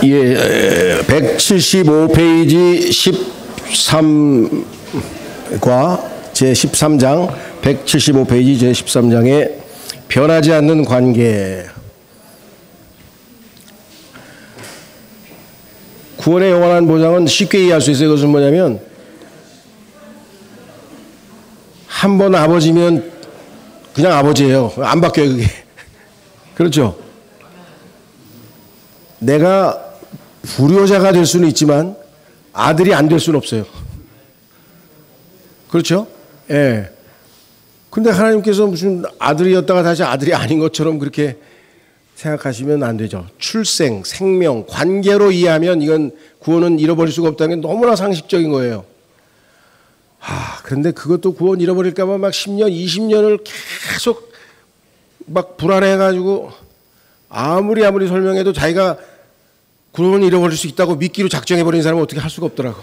예, 175페이지 13과 제13장 175페이지 제13장에 변하지 않는 관계. 구원의 영원한 보장은 쉽게 이해할 수 있어요. 그것은 뭐냐면 한 번 아버지면 그냥 아버지예요. 안 바뀌어요, 그게. 그렇죠? 내가 불효자가 될 수는 있지만 아들이 안 될 수는 없어요. 그렇죠? 예. 근데 하나님께서 무슨 아들이었다가 다시 아들이 아닌 것처럼 그렇게 생각하시면 안 되죠. 출생, 생명, 관계로 이해하면 이건 구원은 잃어버릴 수가 없다는 게 너무나 상식적인 거예요. 그런데 그것도 구원 잃어버릴까봐 막 10년, 20년을 계속 막 불안해가지고 아무리 설명해도 자기가 구원 잃어버릴 수 있다고 믿기로 작정해버린 사람은 어떻게 할 수가 없더라고.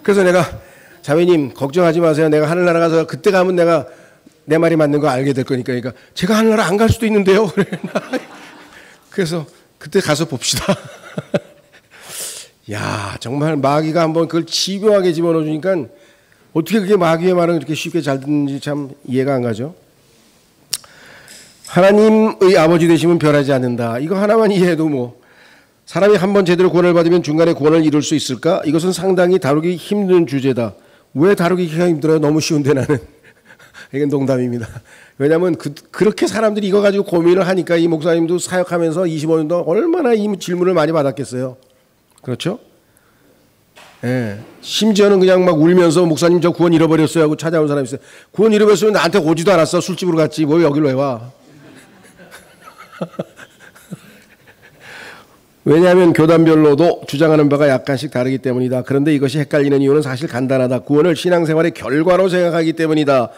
그래서 내가 자매님 걱정하지 마세요. 내가 하늘나라 가서 그때 가면 내가 내 말이 맞는 거 알게 될 거니까. 그러니까 제가 하늘나라 안 갈 수도 있는데요. 그래서 그때 가서 봅시다. 야, 정말 마귀가 한번 그걸 집요하게 집어넣어주니까 어떻게 그게 마귀의 말은 그렇게 쉽게 잘 듣는지 참 이해가 안 가죠. 하나님의 아버지 되심은 변하지 않는다. 이거 하나만 이해해도 뭐 사람이 한번 제대로 구원을 받으면 중간에 구원을 이룰 수 있을까? 이것은 상당히 다루기 힘든 주제다. 왜 다루기가 힘들어요? 너무 쉬운데 나는. 이건 농담입니다. 왜냐하면 그렇게 사람들이 이거 가지고 고민을 하니까 이 목사님도 사역하면서 25년 동안 얼마나 이 질문을 많이 받았겠어요. 그렇죠? 예. 심지어는 그냥 막 울면서 목사님 저 구원 잃어버렸어요 하고 찾아온 사람이 있어요. 구원 잃어버렸으면 나한테 오지도 않았어. 술집으로 갔지. 뭐 여기로 왜 와? 왜냐하면 교단별로도 주장하는 바가 약간씩 다르기 때문이다. 그런데 이것이 헷갈리는 이유는 사실 간단하다. 구원을 신앙생활의 결과로 생각하기 때문이다.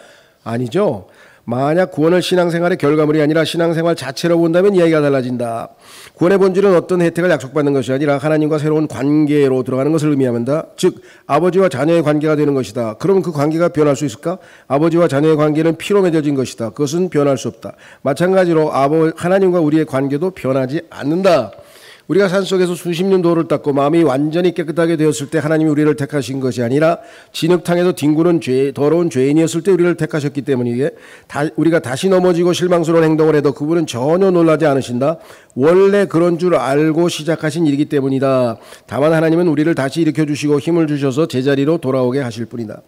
아니죠. 만약 구원을 신앙생활의 결과물이 아니라 신앙생활 자체로 본다면 이야기가 달라진다. 구원의 본질은 어떤 혜택을 약속받는 것이 아니라 하나님과 새로운 관계로 들어가는 것을 의미합니다. 즉 아버지와 자녀의 관계가 되는 것이다. 그러면 그 관계가 변할 수 있을까? 아버지와 자녀의 관계는 피로 맺어진 것이다. 그것은 변할 수 없다. 마찬가지로 하나님과 우리의 관계도 변하지 않는다. 우리가 산속에서 수십 년 도를 닦고 마음이 완전히 깨끗하게 되었을 때 하나님이 우리를 택하신 것이 아니라 진흙탕에서 뒹구는 더러운 죄인이었을 때 우리를 택하셨기 때문이기에 우리가 다시 넘어지고 실망스러운 행동을 해도 그분은 전혀 놀라지 않으신다. 원래 그런 줄 알고 시작하신 일이기 때문이다. 다만 하나님은 우리를 다시 일으켜주시고 힘을 주셔서 제자리로 돌아오게 하실 뿐이다.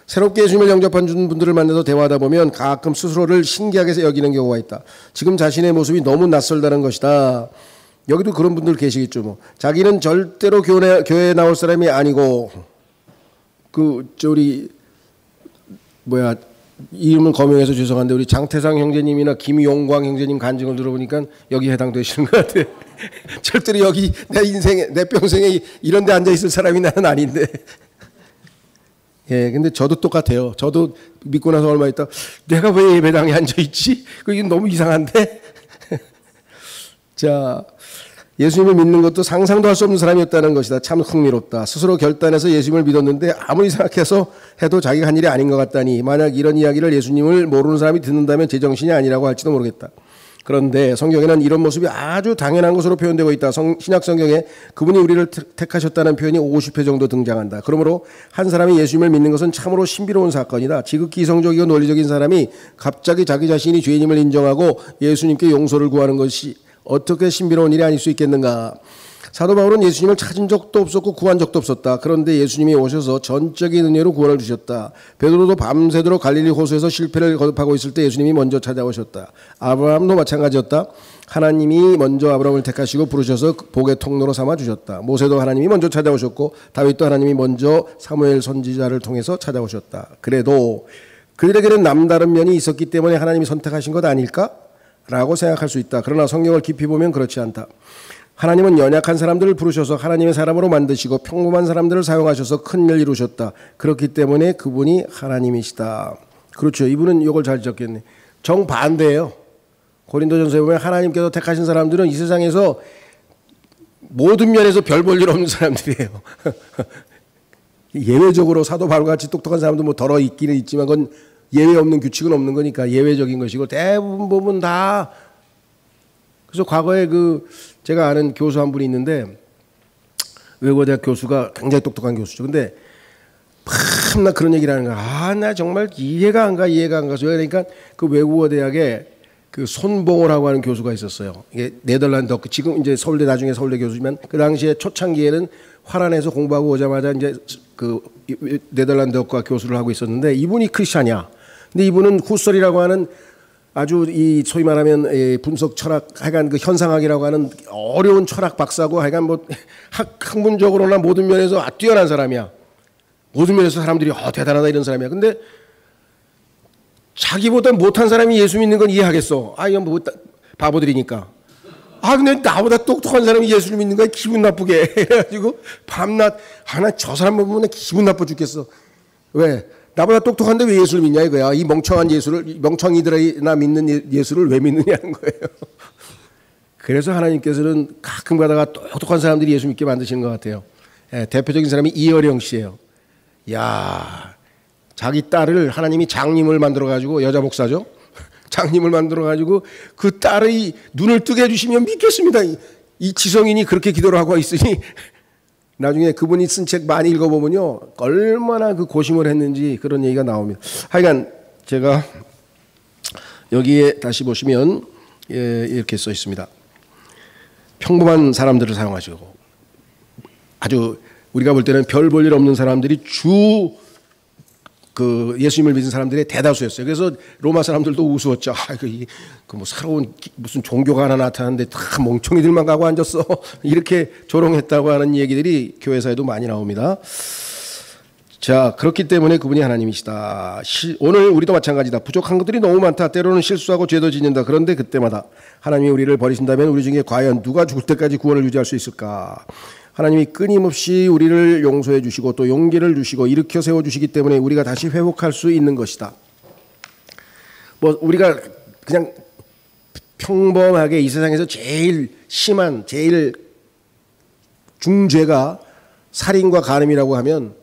새롭게 예수님을 영접한 분들을 만나서 대화하다 보면 가끔 스스로를 신기하게 여기는 경우가 있다. 지금 자신의 모습이 너무 낯설다는 것이다. 여기도 그런 분들 계시겠죠. 뭐 자기는 절대로 교회에 나올 사람이 아니고 우리 이름을 거명해서 죄송한데 우리 장태상 형제님이나 김용광 형제님 간증을 들어보니까 여기 해당되시는 것 같아요. 절대로 여기 내 인생에 내 평생에 이런 데 앉아 있을 사람이 나는 아닌데. 예, 근데 저도 똑같아요. 저도 믿고 나서 얼마 있다 내가 왜 예배당에 앉아 있지? 그게 너무 이상한데. 자, 예수님을 믿는 것도 상상도 할 수 없는 사람이었다는 것이다. 참 흥미롭다. 스스로 결단해서 예수님을 믿었는데 아무리 생각해서 해도 자기가 한 일이 아닌 것 같다니. 만약 이런 이야기를 예수님을 모르는 사람이 듣는다면 제정신이 아니라고 할지도 모르겠다. 그런데 성경에는 이런 모습이 아주 당연한 것으로 표현되고 있다. 신약 성경에 그분이 우리를 택하셨다는 표현이 50회 정도 등장한다. 그러므로 한 사람이 예수님을 믿는 것은 참으로 신비로운 사건이다. 지극히 이성적이고 논리적인 사람이 갑자기 자기 자신이 죄인임을 인정하고 예수님께 용서를 구하는 것이 어떻게 신비로운 일이 아닐 수 있겠는가. 사도 바울은 예수님을 찾은 적도 없었고 구한 적도 없었다. 그런데 예수님이 오셔서 전적인 은혜로 구원을 주셨다. 베드로도 밤새도록 갈릴리 호수에서 실패를 거듭하고 있을 때 예수님이 먼저 찾아오셨다. 아브라함도 마찬가지였다. 하나님이 먼저 아브라함을 택하시고 부르셔서 복의 통로로 삼아 주셨다. 모세도 하나님이 먼저 찾아오셨고 다윗도 하나님이 먼저 사무엘 선지자를 통해서 찾아오셨다. 그래도 그들에게는 남다른 면이 있었기 때문에 하나님이 선택하신 것 아닐까? 라고 생각할 수 있다. 그러나 성경을 깊이 보면 그렇지 않다. 하나님은 연약한 사람들을 부르셔서 하나님의 사람으로 만드시고 평범한 사람들을 사용하셔서 큰 일을 이루셨다. 그렇기 때문에 그분이 하나님이시다. 그렇죠. 이분은 이걸 잘 적겠네. 정반대예요. 고린도전서에 보면 하나님께서 택하신 사람들은 이 세상에서 모든 면에서 별 볼 일 없는 사람들이에요. 예외적으로 사도 바울같이 똑똑한 사람도 뭐 덜어 있기는 있지만 그건 예외 없는 규칙은 없는 거니까 예외적인 것이고 대부분 보면 다 그래서 과거에 제가 아는 교수 한 분이 있는데 외국어대학 교수가 굉장히 똑똑한 교수죠. 근데 밤낮 그런 얘기를 하는 거야. 나 정말 이해가 안 가. 그러니까 그 외국어대학에 그 손봉호라고 하는 교수가 있었어요. 이게 네덜란드 지금 이제 서울대 나중에 서울대 교수지만 그 당시에 초창기에는 화란에서 공부하고 오자마자 이제 그 네덜란드어과 교수를 하고 있었는데 이분이 크리스찬이야. 근데 이분은 후설이라고 하는 아주 이 소위 말하면 분석 철학 하여간 그 현상학이라고 하는 어려운 철학 박사고 하여간 뭐 학문적으로나 모든 면에서 뛰어난 사람이야. 모든 면에서 사람들이 대단하다 이런 사람이야. 근데 자기보다 못한 사람이 예수 믿는 건 이해하겠어. 이건 뭐 바보들이니까. 근데 나보다 똑똑한 사람이 예수를 믿는 거야 기분 나쁘게 해가지고 밤낮 저 사람 보면 기분 나빠 죽겠어. 왜? 나보다 똑똑한데 왜 예수를 믿냐 이거야. 이 멍청한 멍청이들이나 믿는 예수를 왜 믿느냐는 거예요. 그래서 하나님께서는 가끔 가다가 똑똑한 사람들이 예수 믿게 만드시는 것 같아요. 대표적인 사람이 이어령 씨예요. 자기 딸을 하나님이 장님을 만들어가지고 여자 목사죠. 장님을 만들어가지고 그 딸의 눈을 뜨게 해주시면 믿겠습니다. 이 지성인이 그렇게 기도를 하고 있으니 나중에 그분이 쓴 책 많이 읽어보면요 얼마나 그 고심을 했는지 그런 얘기가 나옵니다. 하여간 제가 여기에 다시 보시면 이렇게 써 있습니다. 평범한 사람들을 사용하시고 아주 우리가 볼 때는 별 볼 일 없는 사람들이 예수님을 믿은 사람들의 대다수였어요. 그래서 로마 사람들도 우스웠죠. 뭐 새로운 무슨 종교가 하나 나타났는데 다 멍청이들만 가고 앉았어. 이렇게 조롱했다고 하는 얘기들이 교회사에도 많이 나옵니다. 자, 그렇기 때문에 그분이 하나님이시다. 오늘 우리도 마찬가지다. 부족한 것들이 너무 많다. 때로는 실수하고 죄도 짓는다. 그런데 그때마다 하나님이 우리를 버리신다면 우리 중에 과연 누가 죽을 때까지 구원을 유지할 수 있을까? 하나님이 끊임없이 우리를 용서해 주시고 또 용기를 주시고 일으켜 세워 주시기 때문에 우리가 다시 회복할 수 있는 것이다. 뭐 우리가 그냥 평범하게 이 세상에서 제일 심한 제일 중죄가 살인과 간음이라고 하면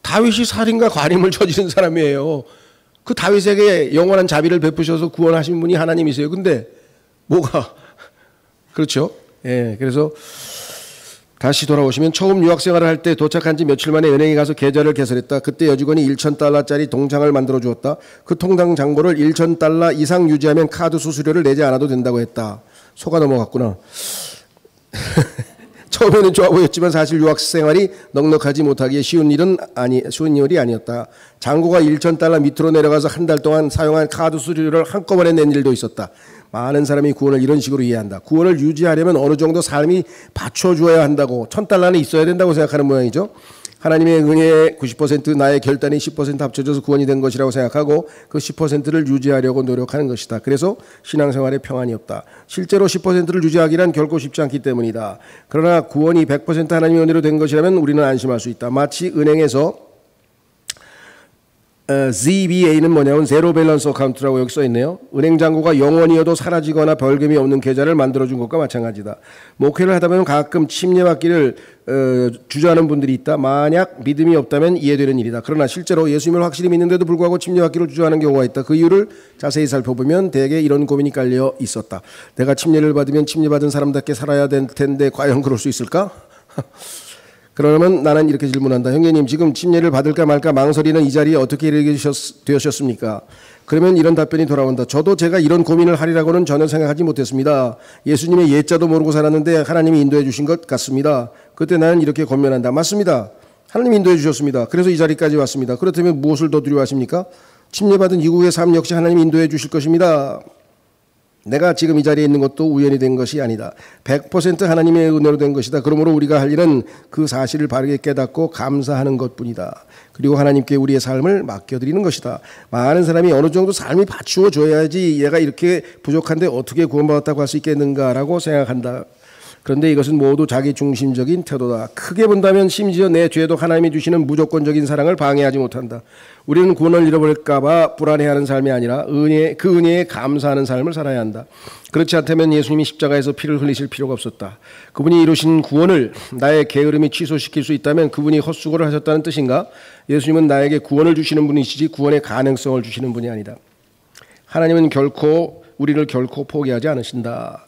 다윗이 살인과 간음을 저지른 사람이에요. 그 다윗에게 영원한 자비를 베푸셔서 구원하신 분이 하나님이세요. 근데 뭐가 그렇죠? 그래서 다시 돌아오시면 처음 유학생활을 할 때 도착한 지 며칠 만에 은행에 가서 계좌를 개설했다. 그때 여직원이 $1,000짜리 통장을 만들어 주었다. 그 통장 잔고를 $1,000 이상 유지하면 카드 수수료를 내지 않아도 된다고 했다. 속아 넘어갔구나. 처음에는 좋아 보였지만 사실 유학생활이 넉넉하지 못하기에 쉬운 일이 아니었다. 잔고가 $1,000 밑으로 내려가서 한 달 동안 사용한 카드 수수료를 한꺼번에 낸 일도 있었다. 많은 사람이 구원을 이런 식으로 이해한다. 구원을 유지하려면 어느 정도 삶이 받쳐주어야 한다고 $1,000는 있어야 된다고 생각하는 모양이죠. 하나님의 은혜의 90% 나의 결단이 10% 합쳐져서 구원이 된 것이라고 생각하고 그 10%를 유지하려고 노력하는 것이다. 그래서 신앙생활에 평안이 없다. 실제로 10%를 유지하기란 결코 쉽지 않기 때문이다. 그러나 구원이 100% 하나님의 은혜로 된 것이라면 우리는 안심할 수 있다. 마치 은행에서 ZBA는 뭐냐면 제로 밸런스 어카운트라고 여기 써 있네요. 은행 잔고가 영원이어도 사라지거나 벌금이 없는 계좌를 만들어준 것과 마찬가지다. 목회를 하다 보면 가끔 침례받기를 주저하는 분들이 있다. 만약 믿음이 없다면 이해되는 일이다. 그러나 실제로 예수님을 확실히 믿는데도 불구하고 침례받기를 주저하는 경우가 있다. 그 이유를 자세히 살펴보면 대개 이런 고민이 깔려 있었다. 내가 침례를 받으면 침례받은 사람답게 살아야 될 텐데 과연 그럴 수 있을까? 그러면 나는 이렇게 질문한다. 형제님, 지금 침례를 받을까 말까 망설이는 이 자리에 어떻게 이르게 되셨습니까? 그러면 이런 답변이 돌아온다. 저도 제가 이런 고민을 하리라고는 전혀 생각하지 못했습니다. 예수님의 예자도 모르고 살았는데 하나님이 인도해 주신 것 같습니다. 그때 나는 이렇게 권면한다. 맞습니다. 하나님이 인도해 주셨습니다. 그래서 이 자리까지 왔습니다. 그렇다면 무엇을 더 두려워하십니까? 침례받은 이후의 삶 역시 하나님이 인도해 주실 것입니다. 내가 지금 이 자리에 있는 것도 우연히 된 것이 아니다. 100% 하나님의 은혜로 된 것이다. 그러므로 우리가 할 일은 그 사실을 바르게 깨닫고 감사하는 것뿐이다. 그리고 하나님께 우리의 삶을 맡겨드리는 것이다. 많은 사람이 어느 정도 삶이 받추어줘야지 얘가 이렇게 부족한데 어떻게 구원받았다고 할 수 있겠는가라고 생각한다. 그런데 이것은 모두 자기 중심적인 태도다. 크게 본다면 심지어 내 죄도 하나님이 주시는 무조건적인 사랑을 방해하지 못한다. 우리는 구원을 잃어버릴까 봐 불안해하는 삶이 아니라 그 은혜에 감사하는 삶을 살아야 한다. 그렇지 않다면 예수님이 십자가에서 피를 흘리실 필요가 없었다. 그분이 이루신 구원을 나의 게으름이 취소시킬 수 있다면 그분이 헛수고를 하셨다는 뜻인가? 예수님은 나에게 구원을 주시는 분이시지 구원의 가능성을 주시는 분이 아니다. 하나님은 우리를 결코 포기하지 않으신다.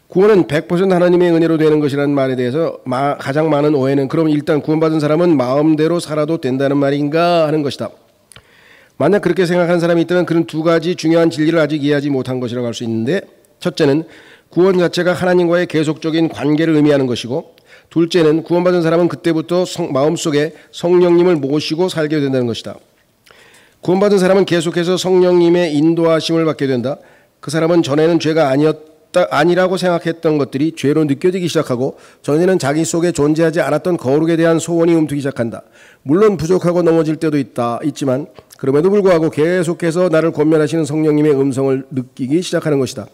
구원은 100% 하나님의 은혜로 되는 것이라는 말에 대해서 가장 많은 오해는 그럼 일단 구원받은 사람은 마음대로 살아도 된다는 말인가 하는 것이다. 만약 그렇게 생각하는 사람이 있다면 그런 두 가지 중요한 진리를 아직 이해하지 못한 것이라고 할 수 있는데, 첫째는 구원 자체가 하나님과의 계속적인 관계를 의미하는 것이고, 둘째는 구원받은 사람은 그때부터 마음속에 성령님을 모시고 살게 된다는 것이다. 구원받은 사람은 계속해서 성령님의 인도하심을 받게 된다. 그 사람은 전에는 죄가 아니라고 생각했던 것들이 죄로 느껴지기 시작하고, 전에는 자기 속에 존재하지 않았던 거룩에 대한 소원이 움트기 시작한다. 물론 부족하고 넘어질 때도 있지만 그럼에도 불구하고 계속해서 나를 권면하시는 성령님의 음성을 느끼기 시작하는 것이다.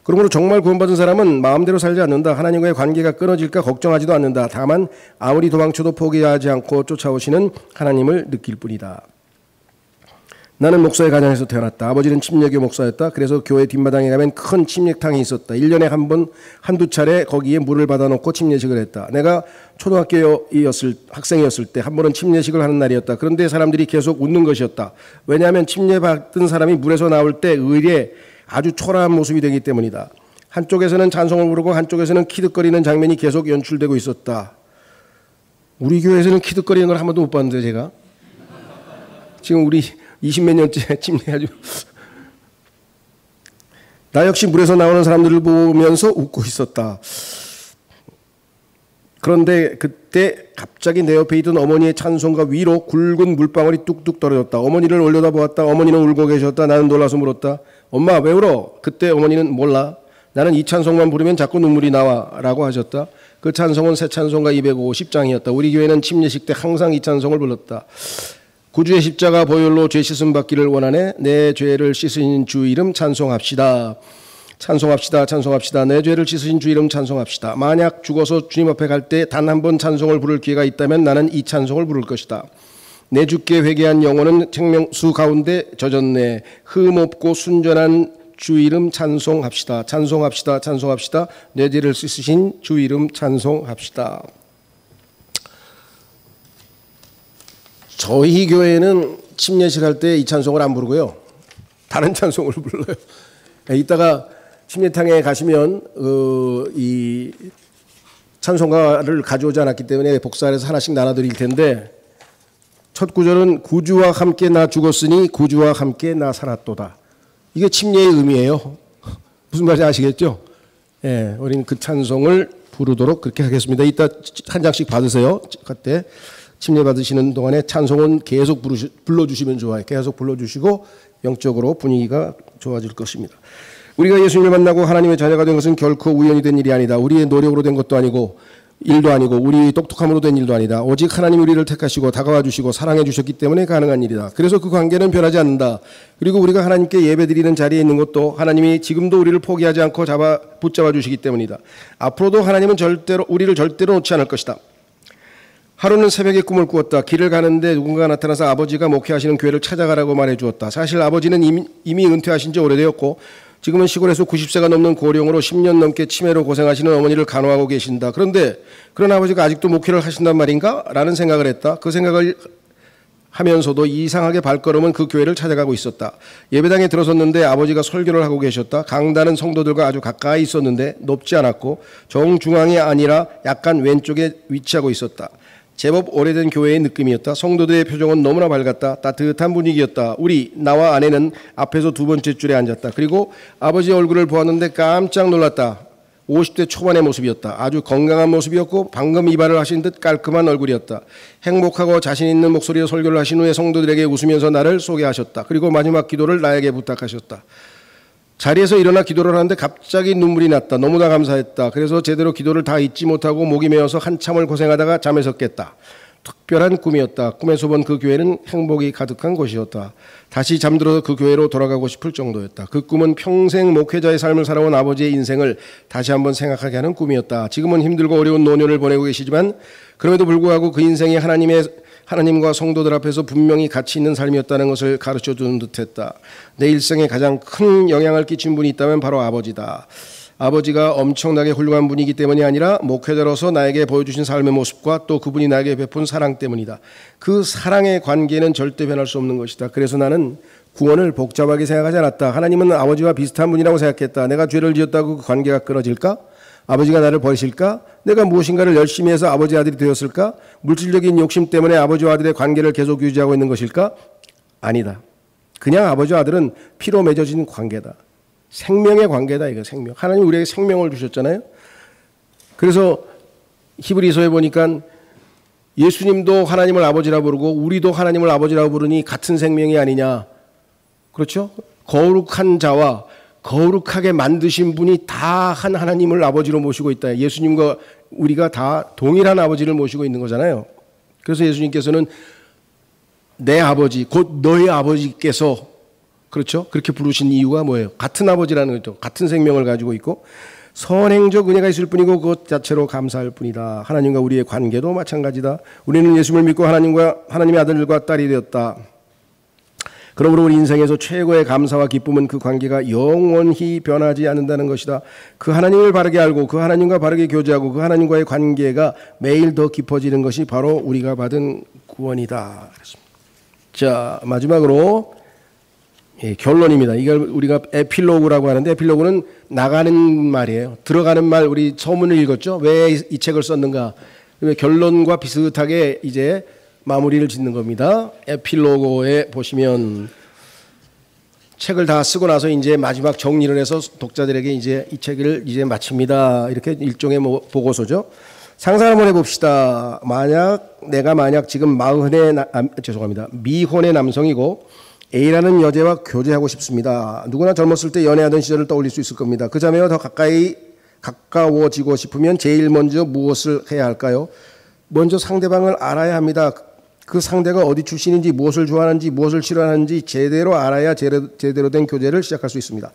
그러므로 정말 구원받은 사람은 마음대로 살지 않는다. 하나님과의 관계가 끊어질까 걱정하지도 않는다. 다만 아무리 도망쳐도 포기하지 않고 쫓아오시는 하나님을 느낄 뿐이다. 나는 목사의 가정에서 태어났다. 아버지는 침례교 목사였다. 그래서 교회 뒷마당에 가면 큰 침례탕이 있었다. 1년에 한 번, 한두 차례 거기에 물을 받아놓고 침례식을 했다. 내가 학생이었을 때 한 번은 침례식을 하는 날이었다. 그런데 사람들이 계속 웃는 것이었다. 왜냐하면 침례받은 사람이 물에서 나올 때 의례 아주 초라한 모습이 되기 때문이다. 한쪽에서는 찬송을 부르고 한쪽에서는 키득거리는 장면이 계속 연출되고 있었다. 우리 교회에서는 키득거리는 걸 한 번도 못 봤는데 제가. 지금 우리 20몇 년째 침례해가지고 나 역시 물에서 나오는 사람들을 보면서 웃고 있었다. 그런데 그때 갑자기 내 옆에 있던 어머니의 찬송가 위로 굵은 물방울이 뚝뚝 떨어졌다. 어머니를 올려다보았다. 어머니는 울고 계셨다. 나는 놀라서 물었다. 엄마 왜 울어? 그때 어머니는 몰라. 나는 이 찬송만 부르면 자꾸 눈물이 나와 라고 하셨다. 그 찬송은 새 찬송가 250장이었다. 우리 교회는 침례식 때 항상 이 찬송을 불렀다. 구주의 십자가 보혈로 죄 씻음 받기를 원하네. 내 죄를 씻으신 주 이름 찬송합시다. 찬송합시다. 찬송합시다. 내 죄를 씻으신 주 이름 찬송합시다. 만약 죽어서 주님 앞에 갈 때 단 한 번 찬송을 부를 기회가 있다면 나는 이 찬송을 부를 것이다. 내 주께 회개한 영혼은 생명수 가운데 젖었네. 흠 없고 순전한 주 이름 찬송합시다. 찬송합시다. 찬송합시다. 내 죄를 씻으신 주 이름 찬송합시다. 저희 교회는 침례식 할 때 이 찬송을 안 부르고요. 다른 찬송을 불러요. 이따가 침례탕에 가시면 이 찬송가를 가져오지 않았기 때문에 복사해서 하나씩 나눠드릴 텐데, 첫 구절은 구주와 함께 나 죽었으니 구주와 함께 나 살았도다. 이게 침례의 의미예요. 무슨 말인지 아시겠죠? 예, 우리는 그 찬송을 부르도록 그렇게 하겠습니다. 이따 한 장씩 받으세요. 그때 침례 받으시는 동안에 찬송은 계속 불러주시면 좋아요. 계속 불러주시고 영적으로 분위기가 좋아질 것입니다. 우리가 예수님을 만나고 하나님의 자녀가 된 것은 결코 우연히 된 일이 아니다. 우리의 노력으로 된 것도 아니고 일도 아니고 우리 똑똑함으로 된 일도 아니다. 오직 하나님 우리를 택하시고 다가와 주시고 사랑해 주셨기 때문에 가능한 일이다. 그래서 그 관계는 변하지 않는다. 그리고 우리가 하나님께 예배드리는 자리에 있는 것도 하나님이 지금도 우리를 포기하지 않고 붙잡아 주시기 때문이다. 앞으로도 하나님은 우리를 절대로 놓지 않을 것이다. 하루는 새벽에 꿈을 꾸었다. 길을 가는데 누군가 나타나서 아버지가 목회하시는 교회를 찾아가라고 말해 주었다. 사실 아버지는 이미 은퇴하신 지 오래되었고 지금은 시골에서 90세가 넘는 고령으로 10년 넘게 치매로 고생하시는 어머니를 간호하고 계신다. 그런데 그런 아버지가 아직도 목회를 하신단 말인가? 라는 생각을 했다. 그 생각을 하면서도 이상하게 발걸음은 그 교회를 찾아가고 있었다. 예배당에 들어섰는데 아버지가 설교를 하고 계셨다. 강단은 성도들과 아주 가까이 있었는데 높지 않았고 정중앙이 아니라 약간 왼쪽에 위치하고 있었다. 제법 오래된 교회의 느낌이었다. 성도들의 표정은 너무나 밝았다. 따뜻한 분위기였다. 나와 아내는 앞에서 두 번째 줄에 앉았다. 그리고 아버지의 얼굴을 보았는데 깜짝 놀랐다. 50대 초반의 모습이었다. 아주 건강한 모습이었고 방금 이발을 하신 듯 깔끔한 얼굴이었다. 행복하고 자신 있는 목소리로 설교를 하신 후에 성도들에게 웃으면서 나를 소개하셨다. 그리고 마지막 기도를 나에게 부탁하셨다. 자리에서 일어나 기도를 하는데 갑자기 눈물이 났다. 너무나 감사했다. 그래서 제대로 기도를 다 잊지 못하고 목이 메어서 한참을 고생하다가 잠에서 깼다. 특별한 꿈이었다. 꿈에서 본 그 교회는 행복이 가득한 곳이었다. 다시 잠들어서 그 교회로 돌아가고 싶을 정도였다. 그 꿈은 평생 목회자의 삶을 살아온 아버지의 인생을 다시 한번 생각하게 하는 꿈이었다. 지금은 힘들고 어려운 노년을 보내고 계시지만 그럼에도 불구하고 그 인생이 하나님과 성도들 앞에서 분명히 가치 있는 삶이었다는 것을 가르쳐주는 듯했다. 내 일생에 가장 큰 영향을 끼친 분이 있다면 바로 아버지다. 아버지가 엄청나게 훌륭한 분이기 때문이 아니라 목회자로서 나에게 보여주신 삶의 모습과 또 그분이 나에게 베푼 사랑 때문이다. 그 사랑의 관계는 절대 변할 수 없는 것이다. 그래서 나는 구원을 복잡하게 생각하지 않았다. 하나님은 아버지와 비슷한 분이라고 생각했다. 내가 죄를 지었다고 그 관계가 끊어질까? 아버지가 나를 버리실까? 내가 무엇인가를 열심히 해서 아버지 아들이 되었을까? 물질적인 욕심 때문에 아버지와 아들의 관계를 계속 유지하고 있는 것일까? 아니다. 그냥 아버지와 아들은 피로 맺어진 관계다. 생명의 관계다. 이거 생명. 하나님 우리에게 생명을 주셨잖아요. 그래서 히브리서에 보니까 예수님도 하나님을 아버지라 부르고 우리도 하나님을 아버지라고 부르니 같은 생명이 아니냐. 그렇죠? 거룩한 자와 거룩하게 만드신 분이 다 한 하나님을 아버지로 모시고 있다. 예수님과 우리가 다 동일한 아버지를 모시고 있는 거잖아요. 그래서 예수님께서는 내 아버지 곧 너의 아버지께서 그렇죠? 그렇게 부르신 이유가 뭐예요? 같은 아버지라는 거죠. 같은 생명을 가지고 있고 선행적 은혜가 있을 뿐이고 그것 자체로 감사할 뿐이다. 하나님과 우리의 관계도 마찬가지다. 우리는 예수님을 믿고 하나님의 아들과 딸이 되었다. 그러므로 우리 인생에서 최고의 감사와 기쁨은 그 관계가 영원히 변하지 않는다는 것이다. 그 하나님을 바르게 알고 그 하나님과 바르게 교제하고 그 하나님과의 관계가 매일 더 깊어지는 것이 바로 우리가 받은 구원이다. 자, 마지막으로 결론입니다. 이걸 우리가 에필로그라고 하는데 에필로그는 나가는 말이에요. 들어가는 말. 우리 서문을 읽었죠. 왜 이 책을 썼는가. 결론과 비슷하게 이제 마무리를 짓는 겁니다. 에필로그에 보시면 책을 다 쓰고 나서 이제 마지막 정리를 해서 독자들에게 이제 이 책을 이제 마칩니다. 이렇게 일종의 보고서죠. 상상 한번 해봅시다. 내가 지금 미혼의 남성이고 A라는 여자와 교제하고 싶습니다. 누구나 젊었을 때 연애하던 시절을 떠올릴 수 있을 겁니다. 그 자매와 더 가까워지고 싶으면 제일 먼저 무엇을 해야 할까요? 먼저 상대방을 알아야 합니다. 그 상대가 어디 출신인지, 무엇을 좋아하는지, 무엇을 싫어하는지 제대로 알아야 제대로 된 교제를 시작할 수 있습니다.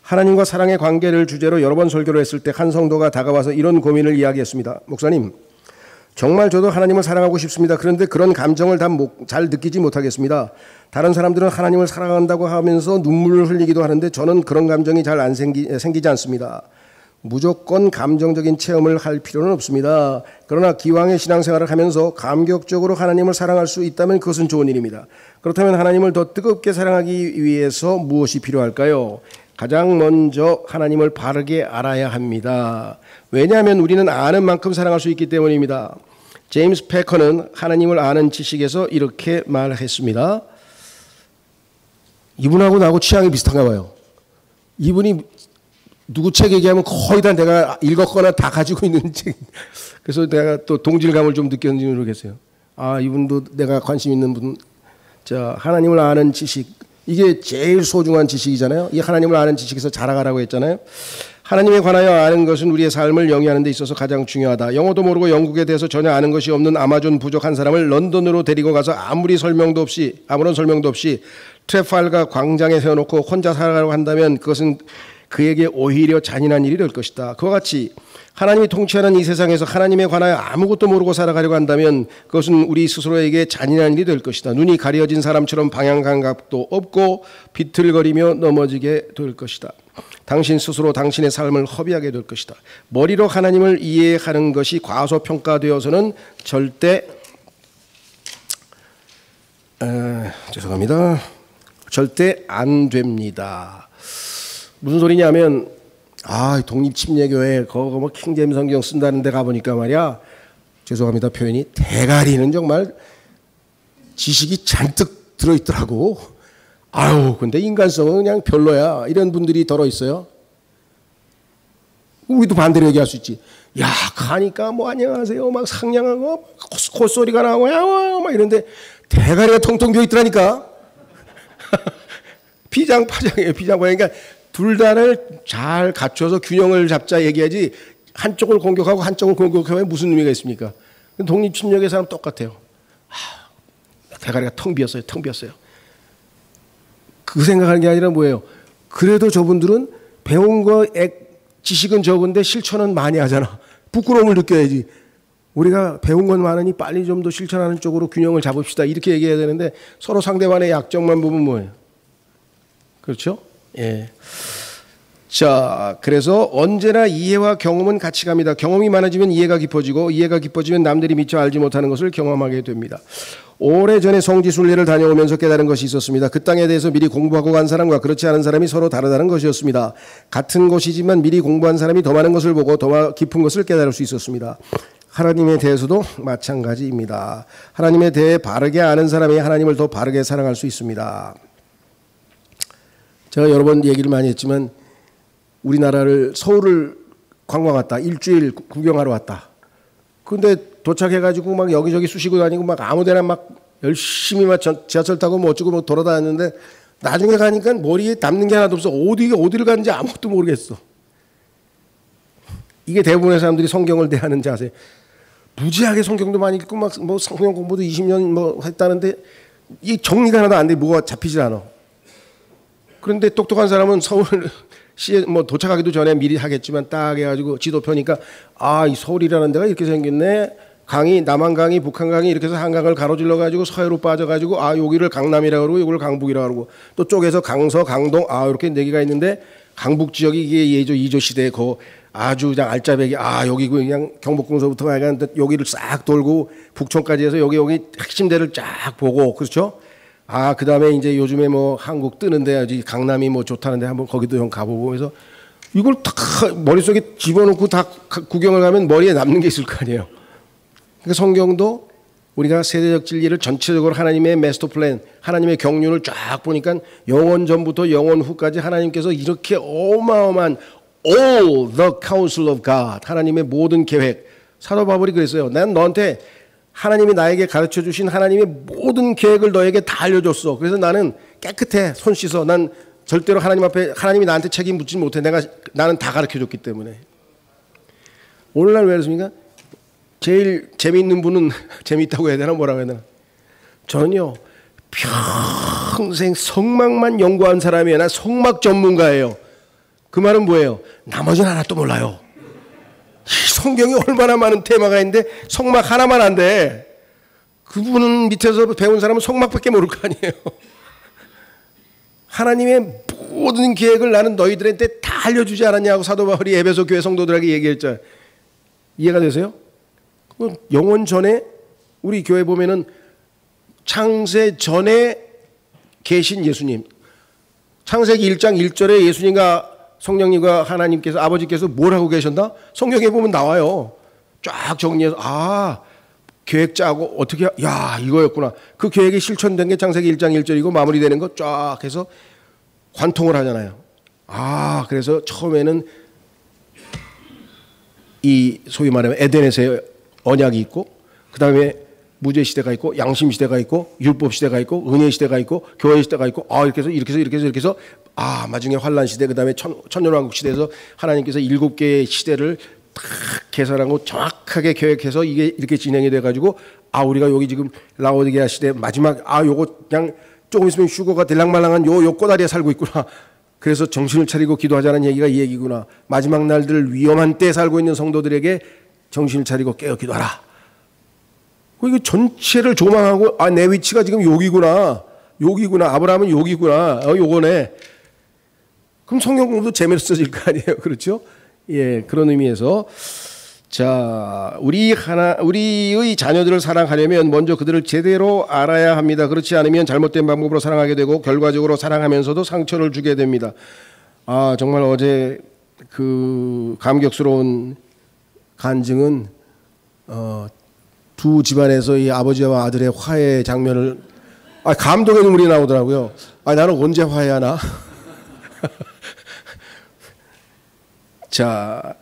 하나님과 사랑의 관계를 주제로 여러 번 설교를 했을 때 한 성도가 다가와서 이런 고민을 이야기했습니다. 목사님, 정말 저도 하나님을 사랑하고 싶습니다. 그런데 그런 감정을 잘 느끼지 못하겠습니다. 다른 사람들은 하나님을 사랑한다고 하면서 눈물을 흘리기도 하는데 저는 그런 감정이 잘 생기지 않습니다. 무조건 감정적인 체험을 할 필요는 없습니다. 그러나 기왕의 신앙생활을 하면서 감격적으로 하나님을 사랑할 수 있다면 그것은 좋은 일입니다. 그렇다면 하나님을 더 뜨겁게 사랑하기 위해서 무엇이 필요할까요? 가장 먼저 하나님을 바르게 알아야 합니다. 왜냐하면 우리는 아는 만큼 사랑할 수 있기 때문입니다. 제임스 패커는 하나님을 아는 지식에서 이렇게 말했습니다. 이분하고 나하고 취향이 비슷한가 봐요. 이분이 누구 책 얘기하면 거의 다 내가 읽었거나 다 가지고 있는 책. 그래서 내가 또 동질감을 좀 느꼈는지 모르겠어요. 아, 이분도 내가 관심 있는 분. 자, 하나님을 아는 지식. 이게 제일 소중한 지식이잖아요. 이 하나님을 아는 지식에서 자라가라고 했잖아요. 하나님에 관하여 아는 것은 우리의 삶을 영위하는 데 있어서 가장 중요하다. 영어도 모르고 영국에 대해서 전혀 아는 것이 없는 아마존 부족 한 사람을 런던으로 데리고 가서 아무런 설명도 없이 트래팔가 광장에 세워놓고 혼자 살아가려고 한다면 그것은 그에게 오히려 잔인한 일이 될 것이다. 그와 같이 하나님이 통치하는 이 세상에서 하나님에 관하여 아무것도 모르고 살아가려고 한다면 그것은 우리 스스로에게 잔인한 일이 될 것이다. 눈이 가려진 사람처럼 방향 감각도 없고 비틀거리며 넘어지게 될 것이다. 당신 스스로 당신의 삶을 허비하게 될 것이다. 머리로 하나님을 이해하는 것이 과소평가되어서는 절대 안 됩니다. 무슨 소리냐면 독립침례교회 그거 뭐 킹제임스 성경 쓴다는 데 가보니까 말이야, 죄송합니다 표현이, 대가리는 정말 지식이 잔뜩 들어있더라고. 근데 인간성은 그냥 별로야. 이런 분들이 덜어 있어요. 우리도 반대로 얘기할 수 있지. 야, 가니까 뭐 안녕하세요 막 상냥하고 콧소리가 나고 막 이런데 대가리가 텅텅 비어 있더라니까. 비장파장이에요. 그러니까 둘 다를 잘 갖춰서 균형을 잡자 얘기하지, 한쪽을 공격하고 한쪽을 공격하면 무슨 의미가 있습니까? 독립침략의 사람 똑같아요. 대가리가 텅 비었어요. 그 생각하는 게 아니라 뭐예요? 그래도 저분들은 배운 거 지식은 적은데 실천은 많이 하잖아. 부끄러움을 느껴야지. 우리가 배운 건 많으니 빨리 좀 더 실천하는 쪽으로 균형을 잡읍시다. 이렇게 얘기해야 되는데 서로 상대방의 약점만 보면 뭐예요? 그렇죠? 예. 자, 그래서 언제나 이해와 경험은 같이 갑니다. 경험이 많아지면 이해가 깊어지고 이해가 깊어지면 남들이 미처 알지 못하는 것을 경험하게 됩니다. 오래전에 성지순례를 다녀오면서 깨달은 것이 있었습니다. 그 땅에 대해서 미리 공부하고 간 사람과 그렇지 않은 사람이 서로 다르다는 것이었습니다. 같은 곳이지만 미리 공부한 사람이 더 많은 것을 보고 더 깊은 것을 깨달을 수 있었습니다. 하나님에 대해서도 마찬가지입니다. 하나님에 대해 바르게 아는 사람이 하나님을 더 바르게 사랑할 수 있습니다. 제가 여러 번 얘기를 많이 했지만 우리나라를 서울을 관광 왔다. 일주일 구경하러 왔다. 근데 도착해가지고 막 여기저기 쑤시고 다니고 막 아무데나 막 열심히 막 지하철 타고 뭐 어쩌고 뭐 돌아다녔는데 나중에 가니까 머리에 남는 게 하나도 없어. 어디를 가는지 아무것도 모르겠어. 이게 대부분의 사람들이 성경을 대하는 자세. 무지하게 성경도 많이 읽고 막 뭐 성경 공부도 20년 뭐 했다는데 이 정리가 하나도 안 돼. 뭐가 잡히질 않아. 그런데 똑똑한 사람은 서울시에 뭐 도착하기도 전에 미리 하겠지만 딱 해가지고 지도 펴니까 아, 이 서울이라는 데가 이렇게 생겼네. 강이 남한강이 북한강이 이렇게 해서 한강을 가로질러 가지고 서해로 빠져가지고 아, 여기를 강남이라고 그러고 여기를 강북이라고 그러고 또 쪽에서 강서 강동 아, 이렇게 네 개가 있는데 강북 지역이 이게 예조 2조 시대에 그 아주 그냥 알짜배기 아, 여기 그냥 경복궁서부터 가야 여기를 싹 돌고 북촌까지 해서 여기 핵심대를 쫙 보고 그렇죠? 아, 그 다음에 이제 요즘에 뭐 한국 뜨는데 강남이 뭐 좋다는데 한번 거기도 형 가보고 해서 이걸 다 머릿속에 집어넣고 다 구경을 가면 머리에 남는 게 있을 거 아니에요. 그러니까 성경도 우리가 세대적 진리를 전체적으로 하나님의 마스터 플랜, 하나님의 경륜을 쫙 보니까 영원 전부터 영원 후까지 하나님께서 이렇게 어마어마한 all the counsel of God, 하나님의 모든 계획. 사도 바울이 그랬어요. 난 너한테 하나님이 나에게 가르쳐 주신 하나님의 모든 계획을 너에게 다 알려줬어. 그래서 나는 깨끗해. 손 씻어. 난 절대로 하나님 앞에 하나님이 나한테 책임 묻지 못해. 나는 다 가르쳐 줬기 때문에. 오늘날 왜 그렇습니까? 제일 재미있는 분은 재미있다고 해야 되나 뭐라고 해야 되나? 저는요. 평생 성막만 연구한 사람이에요. 나 성막 전문가예요. 그 말은 뭐예요? 나머지는 하나도 몰라요. 성경이 얼마나 많은 테마가 있는데 성막 하나만 안 돼. 그분은 밑에서 배운 사람은 성막밖에 모를 거 아니에요. 하나님의 모든 계획을 나는 너희들한테 다 알려주지 않았냐고 사도 바울이 에베소 교회 성도들에게 얘기했잖아요. 이해가 되세요? 영원 전에 우리 교회 보면은 창세 전에 계신 예수님. 창세기 1장 1절에 예수님과 성령님과 하나님께서 아버지께서 뭘 하고 계셨나? 성경에 보면 나와요. 쫙 정리해서 아, 계획 짜고 어떻게 야, 이거였구나. 그 계획이 실천된 게 창세기 1장 1절이고 마무리되는 거 쫙 해서 관통을 하잖아요. 아, 그래서 처음에는 이 소위 말하면 에덴에서의 언약이 있고 그다음에 무죄 시대가 있고 양심 시대가 있고 율법 시대가 있고 은혜 시대가 있고 교회 시대가 있고 아, 이렇게 해서 아, 나중에 환란 시대 그다음에 천년왕국 시대에서 하나님께서 7개의 시대를 딱 계산하고 정확하게 계획해서 이게 이렇게 진행이 돼 가지고 아, 우리가 여기 지금 라오디게아 시대 마지막 아, 요거 그냥 조금 있으면 휴거가 들락말랑한 요 꼬다리에 살고 있구나. 그래서 정신을 차리고 기도하자는 얘기가 이 얘기구나. 마지막 날들 위험한 때에 살고 있는 성도들에게 정신을 차리고 깨어 기도하라. 이거 전체를 조망하고 아, 내 위치가 지금 여기구나. 아브라함은 여기구나. 요거네. 그럼 성경 공부도 재밌어질 거 아니에요. 그렇죠? 예, 그런 의미에서 자, 우리의 자녀들을 사랑하려면 먼저 그들을 제대로 알아야 합니다. 그렇지 않으면 잘못된 방법으로 사랑하게 되고 결과적으로 사랑하면서도 상처를 주게 됩니다. 아, 정말 어제 그 감격스러운 간증은 두 집안에서 이 아버지와 아들의 화해 장면을 감동의 눈물이 나오더라고요. 나는 언제 화해하나? 자,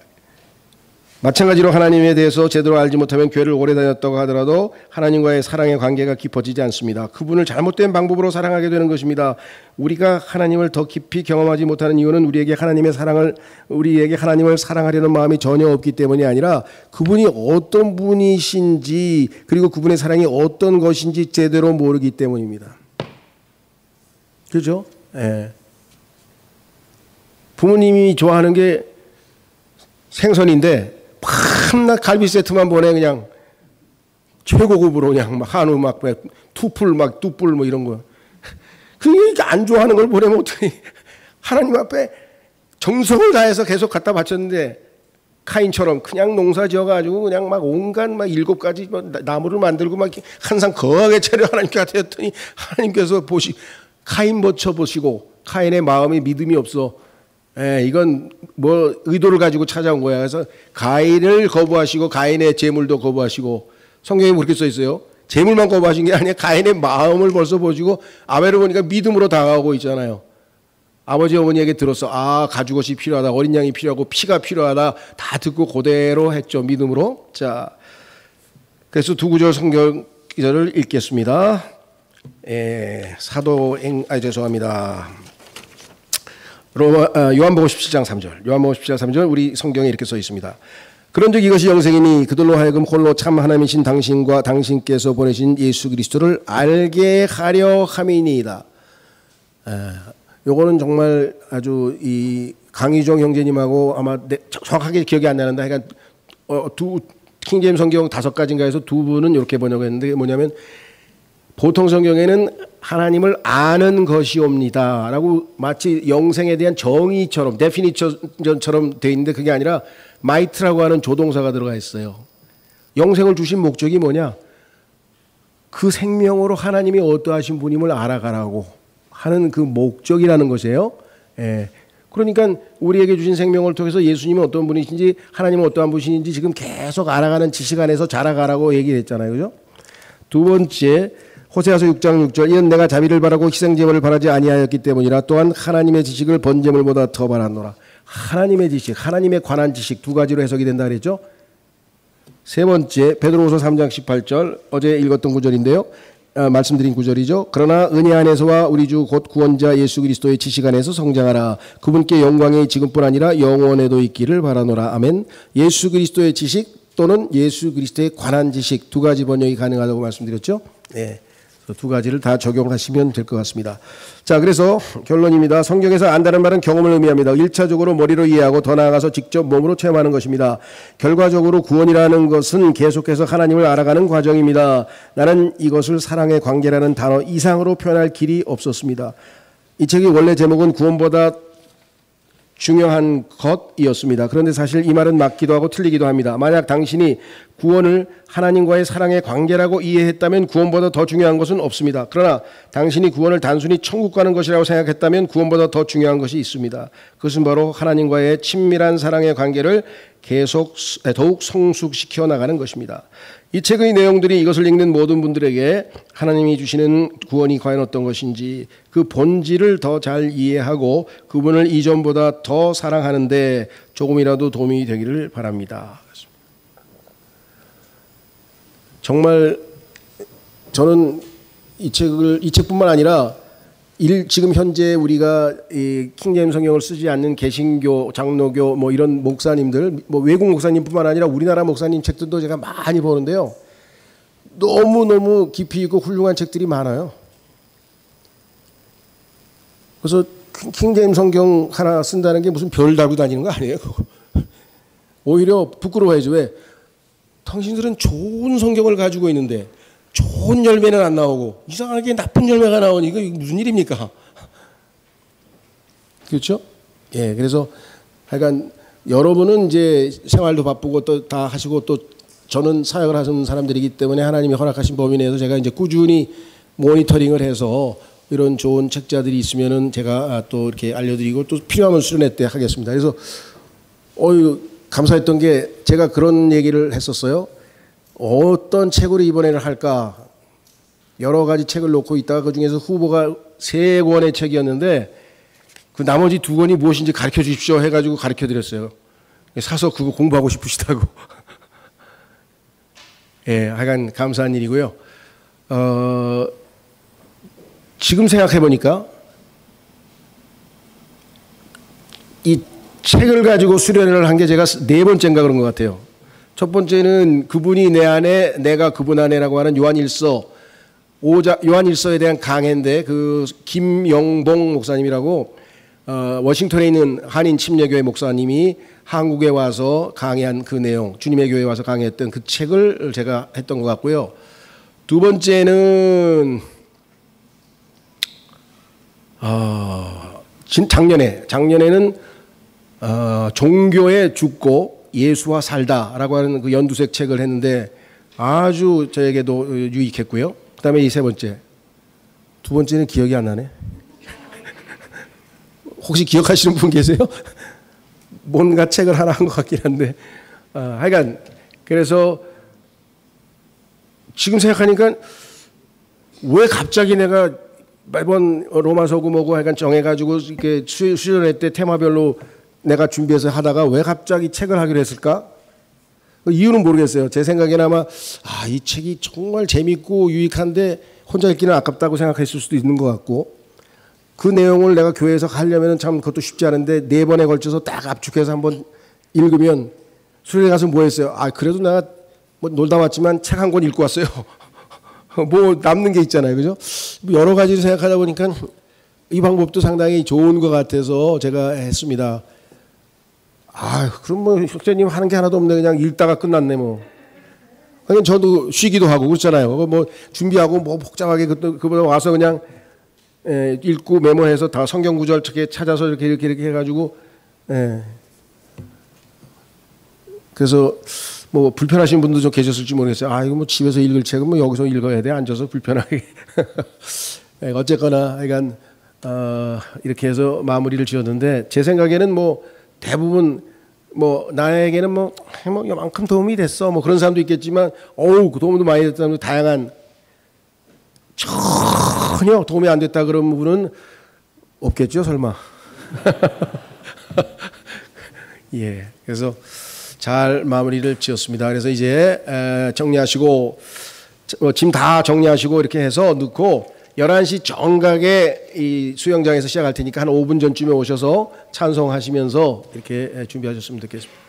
마찬가지로 하나님에 대해서 제대로 알지 못하면 교회를 오래 다녔다고 하더라도 하나님과의 사랑의 관계가 깊어지지 않습니다. 그분을 잘못된 방법으로 사랑하게 되는 것입니다. 우리가 하나님을 더 깊이 경험하지 못하는 이유는 우리에게 하나님을 사랑하려는 마음이 전혀 없기 때문이 아니라 그분이 어떤 분이신지 그리고 그분의 사랑이 어떤 것인지 제대로 모르기 때문입니다. 그렇죠? 예. 부모님이 좋아하는 게 생선인데 밤낮 갈비 세트만 보내 그냥 최고급으로 그냥 막 한우 막 투풀 막 뚜뿔 뭐 이런 거. 그게 안 좋아하는 걸 보내면 어떡해. 하나님 앞에 정성을 다해서 계속 갖다 바쳤는데 카인처럼 그냥 농사 지어가지고 그냥 막 온갖 막 7가지 나무를 만들고 막 항상 거하게 차려 하나님께 했더니 하나님께서 카인 보시고 카인의 마음이 믿음이 없어. 이건 뭐 의도를 가지고 찾아온 거야. 그래서 가인을 거부하시고 가인의 재물도 거부하시고 성경에 그렇게 써 있어요. 재물만 거부하신 게 아니라 가인의 마음을 벌써 보시고 아벨을 보니까 믿음으로 다가오고 있잖아요. 아버지 어머니에게 들었어. 가죽옷이 필요하다. 어린 양이 필요하고 피가 필요하다. 다 듣고 그대로 했죠. 믿음으로. 자, 그래서 두 구절 성경 기절을 읽겠습니다. 죄송합니다. 요한복음 17장 3절. 요한복음 17장 3절 우리 성경에 이렇게 써 있습니다. 그런즉 이것이 영생이니 그들로 하여금 홀로 참 하나님이신 당신과 당신께서 보내신 예수 그리스도를 알게 하려 함이니이다. 요거는 정말 아주 이 강희종 형제님하고 아마 정확하게 기억이 안 나는데 하여간 킹제임 성경 5가지인가에서 두 분은 이렇게 번역했는데 뭐냐면 보통 성경에는 하나님을 아는 것이옵니다 라고 마치 영생에 대한 정의처럼 데피니션처럼 돼 있는데 그게 아니라 마이트라고 하는 조동사가 들어가 있어요. 영생을 주신 목적이 뭐냐? 그 생명으로 하나님이 어떠하신 분임을 알아가라고 하는 그 목적이라는 것이에요. 그러니까 우리에게 주신 생명을 통해서 예수님은 어떤 분이신지 하나님은 어떠한 분이신지 지금 계속 알아가는 지식 안에서 자라가라고 얘기했잖아요. 그죠? 두 번째 호세아서 6장 6절 이는 내가 자비를 바라고 희생제물을 바라지 아니하였기 때문이라 또한 하나님의 지식을 번제물보다 더 바랐노라. 하나님의 지식, 하나님에 관한 지식 두 가지로 해석이 된다 그랬죠. 세 번째 베드로후서 3장 18절 어제 읽었던 구절인데요. 말씀드린 구절이죠. 그러나 은혜 안에서와 우리 주 곧 구원자 예수 그리스도의 지식 안에서 성장하라. 그분께 영광이 지금뿐 아니라 영원에도 있기를 바라노라. 아멘. 예수 그리스도의 지식 또는 예수 그리스도에 관한 지식 두 가지 번역이 가능하다고 말씀드렸죠. 두 가지를 다 적용하시면 될 것 같습니다. 자, 그래서 결론입니다. 성경에서 안다는 말은 경험을 의미합니다. 1차적으로 머리로 이해하고 더 나아가서 직접 몸으로 체험하는 것입니다. 결과적으로 구원이라는 것은 계속해서 하나님을 알아가는 과정입니다. 나는 이것을 사랑의 관계라는 단어 이상으로 표현할 길이 없었습니다. 이 책의 원래 제목은 구원보다 중요한 것이었습니다. 그런데 사실 이 말은 맞기도 하고 틀리기도 합니다. 만약 당신이 구원을 하나님과의 사랑의 관계라고 이해했다면 구원보다 더 중요한 것은 없습니다. 그러나 당신이 구원을 단순히 천국 가는 것이라고 생각했다면 구원보다 더 중요한 것이 있습니다. 그것은 바로 하나님과의 친밀한 사랑의 관계를 더욱 성숙시켜 나가는 것입니다. 이 책의 내용들이 이것을 읽는 모든 분들에게 하나님이 주시는 구원이 과연 어떤 것인지 그 본질을 더 잘 이해하고 그분을 이전보다 더 사랑하는데 조금이라도 도움이 되기를 바랍니다. 정말 저는 이 책뿐만 아니라 지금 현재 우리가 이 킹제임 성경을 쓰지 않는 개신교, 장로교 뭐 이런 목사님들, 뭐 외국 목사님뿐만 아니라 우리나라 목사님 책들도 제가 많이 보는데요. 너무 깊이 있고 훌륭한 책들이 많아요. 그래서 킹제임 성경 하나 쓴다는 게 무슨 별 달고 다니는 거 아니에요? 그거. 오히려 부끄러워야죠. 왜? 당신들은 좋은 성경을 가지고 있는데 좋은 열매는 안 나오고 이상하게 나쁜 열매가 나오니 이거 무슨 일입니까? 그렇죠? 예, 그래서 하여간 여러분은 이제 생활도 바쁘고 또 다 하시고 또 저는 사역을 하는 사람들이기 때문에 하나님이 허락하신 범위 내에서 제가 이제 꾸준히 모니터링을 해서 이런 좋은 책자들이 있으면은 제가 또 이렇게 알려드리고 또 필요하면 수련회 때 하겠습니다. 그래서 감사했던 게 제가 그런 얘기를 했었어요. 어떤 책으로 이번에는 할까? 여러 가지 책을 놓고 있다가 그중에서 후보가 3권의 책이었는데 그 나머지 2권이 무엇인지 가르쳐 주십시오 해가지고 가르쳐 드렸어요. 사서 그거 공부하고 싶으시다고. 예, 하여간 감사한 일이고요. 지금 생각해 보니까 이 책을 가지고 수련회를 한 게 제가 4번째인가 그런 것 같아요. 첫 번째는 그분이 내 안에 내가 그분 안에라고 하는 요한일서에 대한 강해인데 그 김영봉 목사님이라고 워싱턴에 있는 한인 침례교회 목사님이 한국에 와서 강해한 그 내용, 주님의 교회에 와서 강해했던 그 책을 제가 했던 것 같고요. 두 번째는 작년에는 종교에 죽고 예수와 살다라고 하는 그 연두색 책을 했는데 아주 저에게도 유익했고요. 그다음에 이 세 번째, 두 번째는 기억이 안 나네. 혹시 기억하시는 분 계세요? 뭔가 책을 하나 한 것 같긴 한데, 하여간 그래서 지금 생각하니까 왜 갑자기 내가 매번 로마서고 뭐고 하여간 정해가지고 이렇게 수련회 때 테마별로 내가 준비해서 하다가 왜 갑자기 책을 하기로 했을까? 이유는 모르겠어요. 제 생각에는 아마 이 책이 정말 재밌고 유익한데 혼자 읽기는 아깝다고 생각했을 수도 있는 것 같고, 그 내용을 내가 교회에서 하려면 참 그것도 쉽지 않은데 4번에 걸쳐서 딱 압축해서 한번 읽으면 수련회 가서 뭐 했어요? 그래도 내가 뭐 놀다 왔지만 책 한 권 읽고 왔어요. 뭐 남는 게 있잖아요. 그죠? 여러 가지를 생각하다 보니까 이 방법도 상당히 좋은 것 같아서 제가 했습니다. 그럼 뭐 혁재님 하는 게 하나도 없네. 그냥 읽다가 끝났네 뭐. 그냥 저도 쉬기도 하고 그렇잖아요. 뭐 준비하고 뭐 복잡하게 그보다 와서 그냥 읽고 메모해서 다 성경 구절 어떻게 찾아서 이렇게 해가지고 그래서 뭐 불편하신 분도 좀 계셨을지 모르겠어요. 이거 뭐 집에서 읽을 책은 뭐 여기서 읽어야 돼 앉아서 불편하게. 어쨌거나 하여간 이렇게 해서 마무리를 지었는데 제 생각에는 뭐 대부분 뭐 나에게는 뭐 요만큼 도움이 됐어 뭐 그런 사람도 있겠지만 그 도움도 많이 됐다는 다양한 전혀 도움이 안 됐다 그런 분은 없겠죠 설마. 예, 그래서 잘 마무리를 지었습니다. 그래서 이제 정리하시고 짐 다 정리하시고 이렇게 해서 넣고 11시 정각에 이 수영장에서 시작할 테니까 한 5분 전쯤에 오셔서 찬송하시면서 이렇게 준비하셨으면 좋겠습니다.